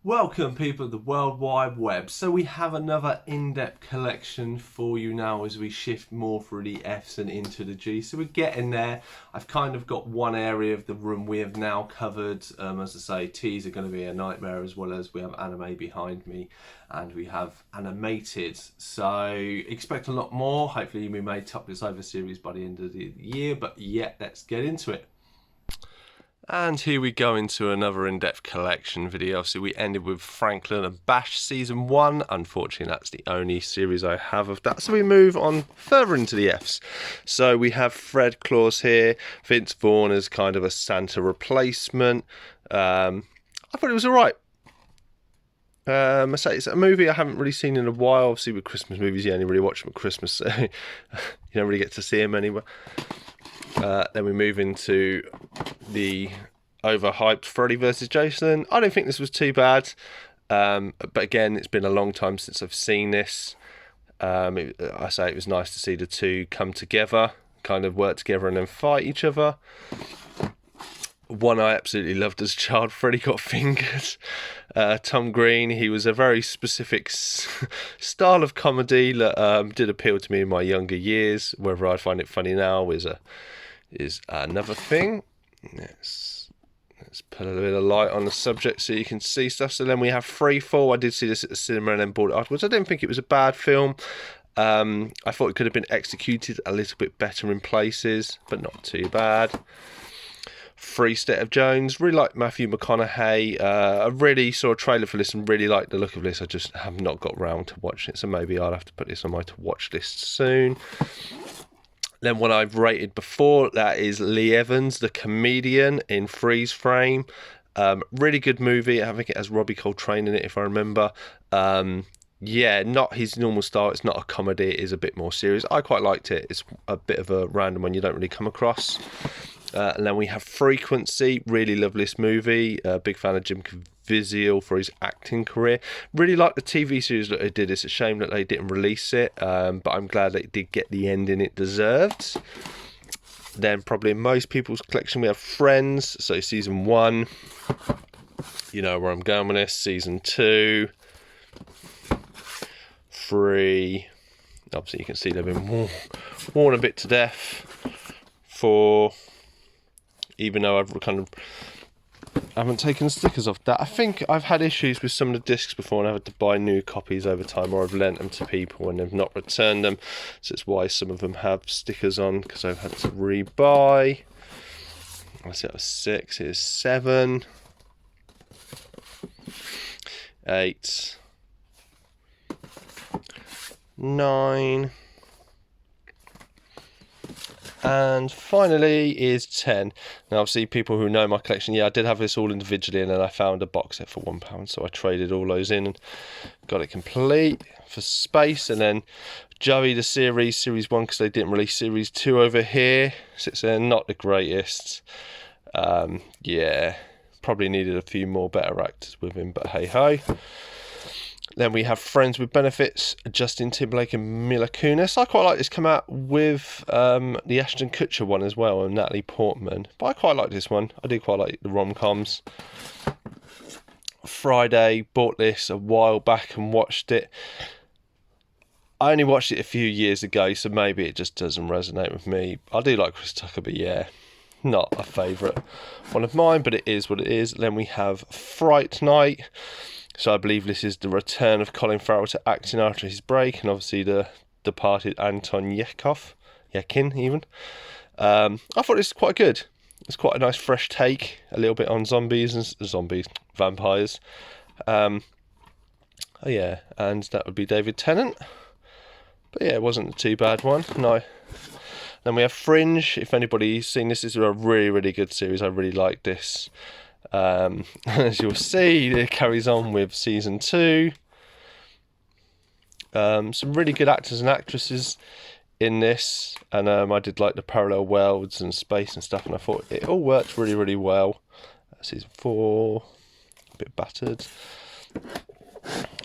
Welcome, people of the World Wide Web. So we have another in-depth collection for you now as we shift more through the Fs and into the G. So we're getting there. I've kind of got one area of the room we have now covered. As I say, T's are going to be a nightmare, as well as we have anime behind me and we have animated. So expect a lot more. Hopefully we may top this over series by the end of the year, but yeah, let's get into it. And here we go into another in-depth collection video. So we ended with Franklin and Bash season 1. Unfortunately, that's the only series I have of that. So we move on further into the Fs. So we have Fred Claus here. Vince Vaughn as kind of a Santa replacement. I thought it was alright. I say it's a movie I haven't really seen in a while. Obviously with Christmas movies, you only really watch them at Christmas, so you don't really get to see them anywhere. Then we move into the overhyped Freddy vs. Jason. I don't think this was too bad, but again, it's been a long time since I've seen this. I say it was nice to see the two come together, kind of work together and then fight each other. One I absolutely loved as a child, Freddy Got Fingered. Tom Green, he was a very specific style of comedy that did appeal to me in my younger years. Whether I find it funny now is another thing. Let's put a little bit of light on the subject so you can see stuff. So then we have Freefall. I did see this at the cinema and then bought it afterwards. I didn't think it was a bad film. I thought it could have been executed a little bit better in places, but not too bad. Free State of Jones, really like Matthew McConaughey. I really saw a trailer for this and really liked the look of this. I just have not got round to watching it, so maybe I'll have to put this on my to watch list soon. Then one I've rated before, that is Lee Evans, the comedian, in Freeze Frame. Really good movie. I think it has Robbie Coltrane in it, if I remember. Yeah, not his normal style. It's not a comedy. It is a bit more serious. I quite liked it. It's a bit of a random one you don't really come across. And then we have Frequency. Really love this movie. Big fan of Jim Caviezel for his acting career. Really like the TV series that they did. It's a shame that they didn't release it, but I'm glad they did get the ending it deserved. Then probably in most people's collection we have Friends. So season 1, you know where I'm going with this. Season 2, 3, obviously you can see they've been worn a bit to death. 4, even though I've kind of haven't taken stickers off that. I think I've had issues with some of the discs before and I've had to buy new copies over time, or I've lent them to people and they've not returned them. So it's why some of them have stickers on, because I've had to rebuy. I see that was 6, here's 7, 8, 9, and finally is 10. Now obviously people who know my collection, yeah, I did have this all individually and then I found a box set for £1, so I traded all those in and got it complete for space. And then Joey the series 1, because they didn't release series 2 over here, sits there, not the greatest. Yeah, probably needed a few more better actors with him, but hey ho. Then we have Friends with Benefits, Justin Timberlake and Mila Kunis. I quite like this, come out with the Ashton Kutcher one as well, and Natalie Portman. But I quite like this one. I do quite like the rom-coms. Friday, bought this a while back and watched it. I only watched it a few years ago, so maybe it just doesn't resonate with me. I do like Chris Tucker, but yeah, not a favourite one of mine, but it is what it is. Then we have Fright Night. So I believe this is the return of Colin Farrell to acting after his break, and obviously the departed Anton Yelchin even. I thought this was quite good. It's quite a nice fresh take, a little bit on vampires. Oh yeah, and that would be David Tennant. But yeah, it wasn't a too bad one. No. Then we have Fringe. If anybody's seen this, this is a really, really good series. I really like this. As you'll see, it carries on with season 2. Some really good actors and actresses in this, and I did like the parallel worlds and space and stuff, and I thought it all worked really, really well. Season 4, a bit battered,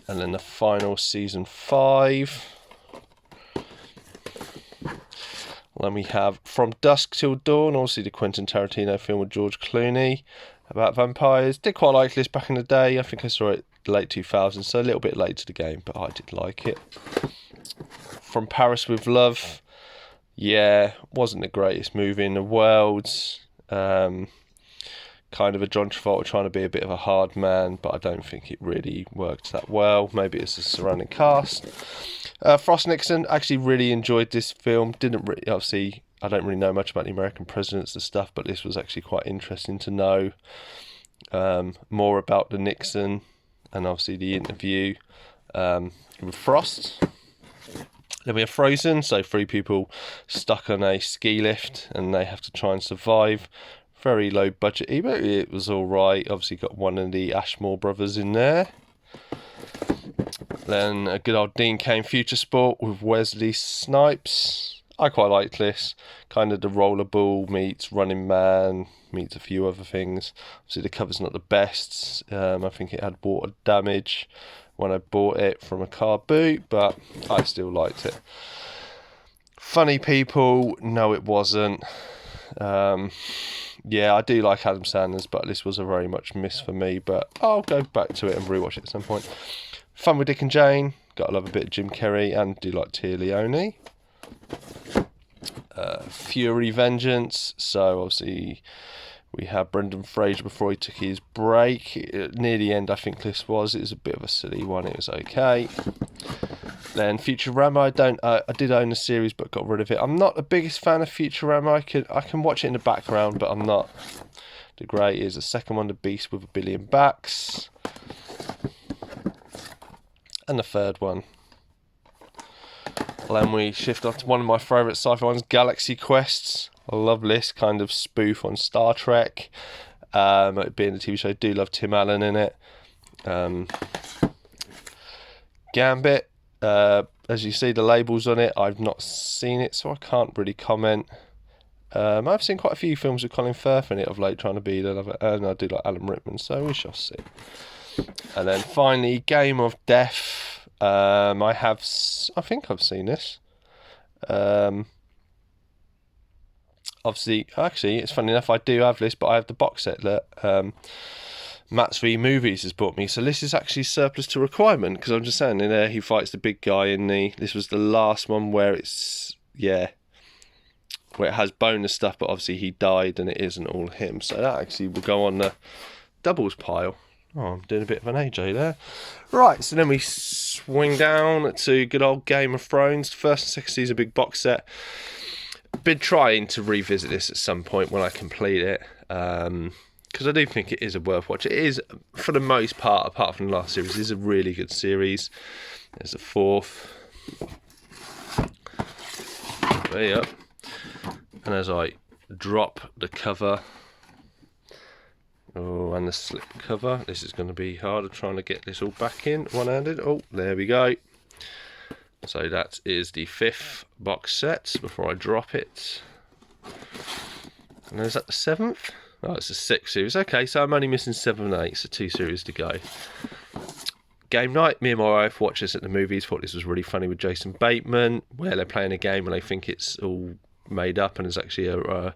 and then the final season 5. Then we have From Dusk Till Dawn, obviously the Quentin Tarantino film with George Clooney. about vampires. Did quite like this back in the day. I think I saw it late 2000s, so a little bit late to the game, but I did like it. From Paris with Love, yeah, wasn't the greatest movie in the world. Kind of a John Travolta trying to be a bit of a hard man, but I don't think it really worked that well. Maybe it's the surrounding cast. Frost Nixon, actually really enjoyed this film. Didn't really, obviously, I don't really know much about the American presidents and stuff, but this was actually quite interesting to know more about the Nixon and obviously the interview with Frost. Then we have Frozen, so 3 people stuck on a ski lift and they have to try and survive. Very low budget, but it was alright. Obviously got one of the Ashmore brothers in there. Then a good old Dean Cain Future Sport with Wesley Snipes. I quite liked this. Kind of the Rollerball meets Running Man, meets a few other things. Obviously the cover's not the best. I think it had water damage when I bought it from a car boot, but I still liked it. Funny People, no it wasn't. Yeah, I do like Adam Sandler's, but this was a very much miss for me, but I'll go back to it and rewatch it at some point. Fun with Dick and Jane, gotta love a bit of Jim Carrey, and do like Tia Leone. Fury Vengeance, so obviously we had Brendan Fraser before he took his break. Near the end, I think this was. It was a bit of a silly one. It was okay. Then Futurama, I did own the series, but got rid of it. I'm not the biggest fan of Futurama. I can watch it in the background, but I'm not the greatest. The second one, The Beast with a Billion Backs, and the third one. Then we shift on to one of my favourite sci-fi ones, Galaxy Quests. I love this kind of spoof on Star Trek. It being a TV show, I do love Tim Allen in it. Gambit, as you see the labels on it, I've not seen it, so I can't really comment. I've seen quite a few films with Colin Firth in it of late, trying to be the and I do like Alan Rickman, so we shall see. And then finally, Game of Death. I think I've seen this. Obviously, actually, it's funny enough, I do have this, but I have the box set that Matt's V Movies has bought me. So this is actually surplus to requirement, because I'm just saying, in there he fights the big guy in this was the last one where it's, where it has bonus stuff, but obviously he died and it isn't all him. So that actually will go on the doubles pile. Oh, I'm doing a bit of an AJ there. Right, so then we swing down to good old Game of Thrones. First and second season, big box set. Been trying to revisit this at some point when I complete it, because I do think it is a worth watch. It is, for the most part, apart from the last series, it is a really good series. There's a fourth. Way up. And as I drop the cover, oh, and the slip cover, this is going to be harder trying to get this all back in one-handed. Oh, there we go. So that is the 5th box set before I drop it. And is that the 7th? Oh, it's the 6th series. Okay, so I'm only missing 7 and 8, so 2 series to go. Game night, me and my wife watched this at the movies, thought this was really funny with Jason Bateman, where they're playing a game and they think it's all made up and it's actually a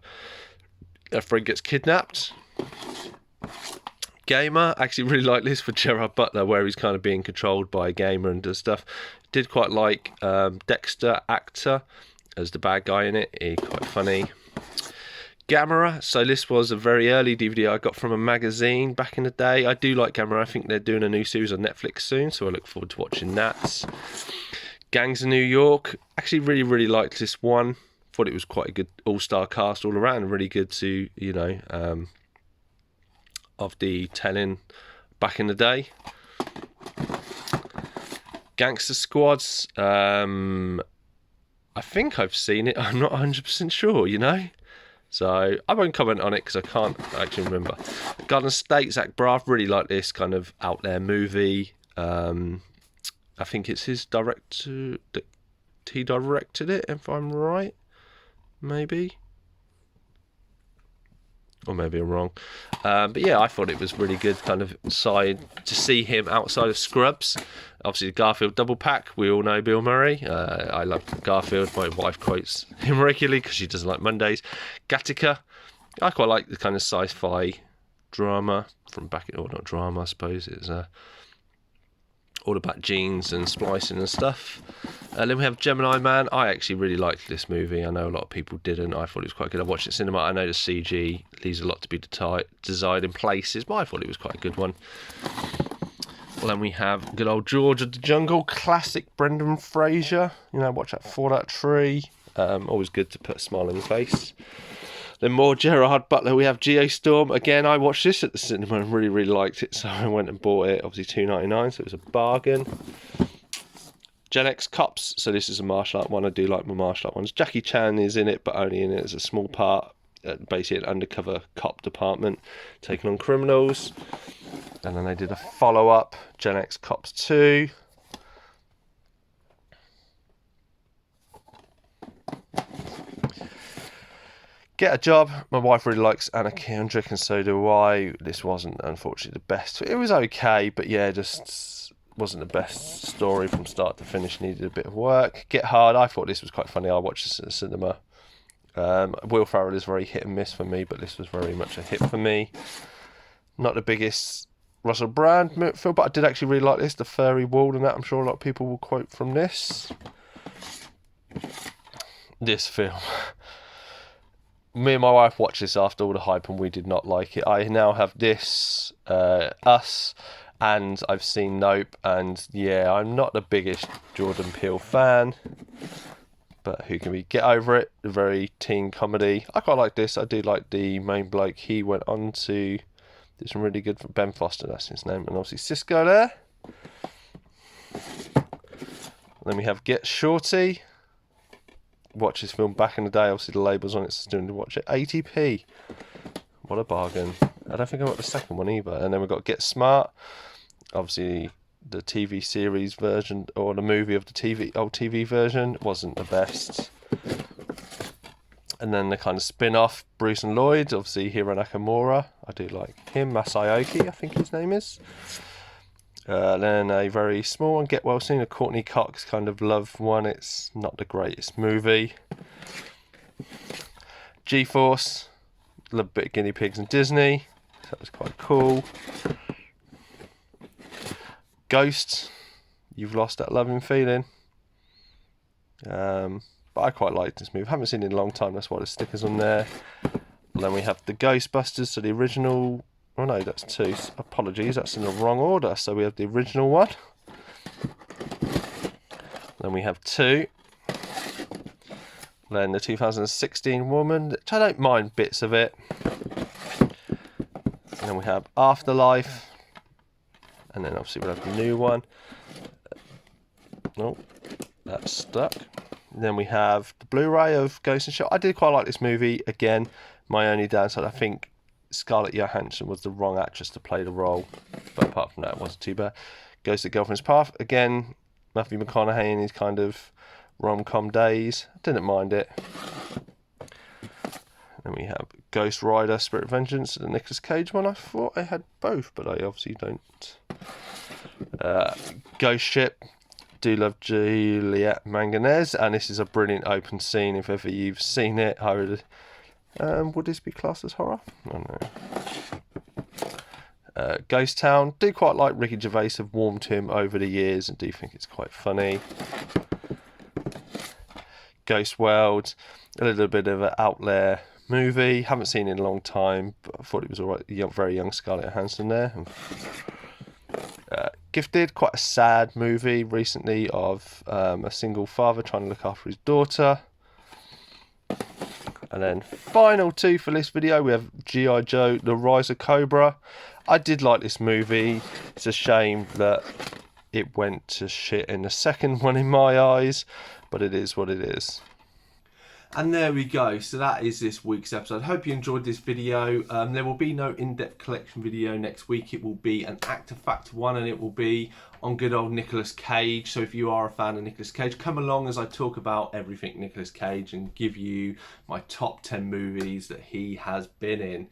friend gets kidnapped. Gamer, actually really like this with Gerard Butler, where he's kind of being controlled by a gamer and does stuff. Did quite like Dexter Actor as the bad guy in it. He's quite funny. Gamera, so this was a very early DVD I got from a magazine back in the day. I do like Gamera. I think they're doing a new series on Netflix soon, so I look forward to watching that. Gangs of New York, actually really liked this one. Thought it was quite a good all-star cast all around, really good to, of the telling back in the day. Gangster Squads, I think I've seen it. I'm not 100% sure, So I won't comment on it because I can't actually remember. Garden State, Zach Braff, really like this kind of out there movie. I think it's his director. He directed it, if I'm right. Maybe. Or maybe I'm wrong. But yeah, I thought it was really good kind of side to see him outside of Scrubs. Obviously, the Garfield double pack. We all know Bill Murray. I love Garfield. My wife quotes him regularly because she doesn't like Mondays. Gattaca. I quite like the kind of sci-fi drama from back in, or not drama, I suppose. It's all about genes and splicing and stuff. Then we have Gemini Man. I actually really liked this movie. I know a lot of people didn't. I thought it was quite good. I watched it in cinema. I know the CG leaves a lot to be desired in places, but I thought it was quite a good one. Well, then we have good old George of the Jungle, classic Brendan Fraser. You know, watch that Fall Out Tree. Always good to put a smile on your face. Then more Gerard Butler, we have Geostorm. Again, I watched this at the cinema and really, really liked it, so I went and bought it. Obviously $2.99, so it was a bargain. Gen X Cops, so this is a martial art one. I do like my martial art ones. Jackie Chan is in it, but only in it as a small part. Basically an undercover cop department taking on criminals. And then they did a follow-up, Gen X Cops 2. Get a Job. My wife really likes Anna Kendrick, and so do I. This wasn't, unfortunately, the best. It was okay, but yeah, just wasn't the best story from start to finish. Needed a bit of work. Get Hard. I thought this was quite funny. I watched this at the cinema. Will Ferrell is very hit and miss for me, but this was very much a hit for me. Not the biggest Russell Brand film, but I did actually really like this. The Furry Wall and that. I'm sure a lot of people will quote from this. This film. Me and my wife watched this after all the hype and we did not like it. I now have this, Us, and I've seen Nope, and yeah, I'm not the biggest Jordan Peele fan, but who can we get over it? A very teen comedy. I quite like this. I do like the main bloke. He went on to do some really good for Ben Foster, that's his name, and obviously Cisco there. Then we have Get Shorty. Watch this film back in the day. Obviously the label's on it, so doing to watch it. 80p. What a bargain. I don't think I got the second one either. And then we've got Get Smart. Obviously the TV series version, or the movie of the old TV version, wasn't the best. And then the kind of spin-off, Bruce and Lloyd. Obviously Hiro Nakamura. I do like him. Masayoki, I think his name is. Then a very small one, Get Well Soon, a Courtney Cox kind of love one. It's not the greatest movie. G-Force, love a bit of guinea pigs and Disney. That was quite cool. Ghost, You've Lost That Loving Feeling. But I quite liked this movie. Haven't seen it in a long time, that's why the sticker's on there. And then we have the Ghostbusters, so the original. Oh no, that's 2. Apologies, that's in the wrong order. So we have the original one. Then we have 2. Then the 2016 Woman, which I don't mind bits of it. And then we have Afterlife. And then obviously we'll have the new one. Oh, that's stuck. And then we have the Blu-ray of Ghost in the Shell. I did quite like this movie. Again, my only downside, I think Scarlett Johansson was the wrong actress to play the role, but apart from that, it wasn't too bad. Goes to Girlfriend's Path. Again, Matthew McConaughey in his kind of rom-com days. Didn't mind it. Then we have Ghost Rider, Spirit of Vengeance, the Nicolas Cage one. I thought I had both, but I obviously don't. Ghost Ship. Do love Juliette Manganese, and this is a brilliant open scene. If ever you've seen it, I would this be classed as horror? I don't know. Ghost Town. Do quite like Ricky Gervais. Have warmed to him over the years and do think it's quite funny. Ghost World. A little bit of an out there movie. Haven't seen it in a long time, but I thought it was alright. Very young Scarlett Johansson there. Gifted. Quite a sad movie recently of a single father trying to look after his daughter. And then final 2 for this video, we have G.I. Joe, The Rise of Cobra. I did like this movie. It's a shame that it went to shit in the second one in my eyes, but it is what it is. And there we go. So that is this week's episode. Hope you enjoyed this video. There will be no in-depth collection video next week. It will be an Actor Fact one, and it will be on good old Nicolas Cage. So if you are a fan of Nicolas Cage, come along as I talk about everything Nicolas Cage and give you my top 10 movies that he has been in.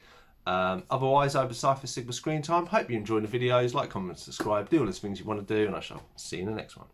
Otherwise, I've been Cypher Sigma Screen Time. Hope you enjoyed the videos. Like, comment, subscribe, do all those things you want to do, and I shall see you in the next one.